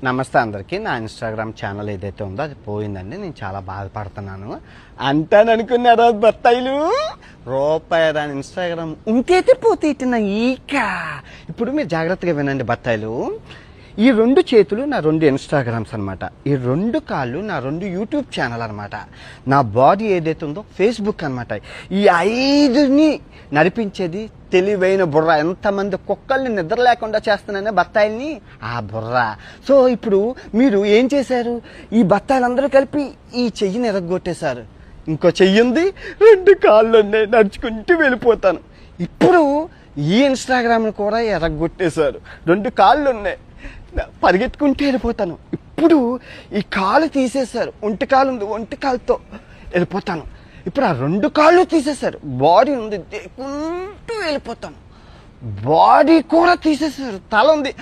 నమస్తే అందరికీ. నా ఇన్స్టాగ్రామ్ ఛానల్ ఏదైతే ఉందో అది పోయిందండి. నేను చాలా బాధపడుతున్నాను. అంటాననుకున్నారా బత్తాయిలు? రూపాయి దాని ఇన్స్టాగ్రామ్ ఉంటైతే పోతే ఇట్టిన ఈక. ఇప్పుడు మీరు జాగ్రత్తగా వినండి బత్తాయిలు. ఈ 2 చేతులు నా 2 ఇన్స్టాగ్రామ్స్ అనమాట. ఈ 2 కాళ్ళు నా 2 యూట్యూబ్ ఛానల్ అనమాట. నా బాడీ ఏదైతే ఉందో ఫేస్బుక్ అనమాట. ఈ 5ని నడిపించేది తెలివైన బుర్ర. ఎంతమంది కుక్కల్ని నిద్ర లేకుండా చేస్తున్నానే బత్తాయిల్ని, ఆ బుర్ర. సో ఇప్పుడు మీరు ఏం చేశారు? ఈ బత్తాయిలందరూ కలిపి ఈ చెయ్యిని ఎరగొట్టేశారు. ఇంకో చెయ్యి ఉంది, 2 కాళ్ళు ఉన్నాయి, నడుచుకుంటూ వెళ్ళిపోతాను. ఇప్పుడు ఈ ఇన్స్టాగ్రామ్ని కూడా ఎరగొట్టేశారు. 2 కాళ్ళు ఉన్నాయి, పరిగెత్తుకుంటూ వెళ్ళిపోతాను. ఇప్పుడు ఈ కాలు తీసేశారు, ఒంటి కాలు ఉంది, ఒంటి కాలుతో వెళ్ళిపోతాను. ఇప్పుడు ఆ 2 కాళ్ళు తీసేశారు, బాడీ ఉంది, దేకుంటూ వెళ్ళిపోతాను. బాడీ కూడా తీసేశారు, తల ఉంది,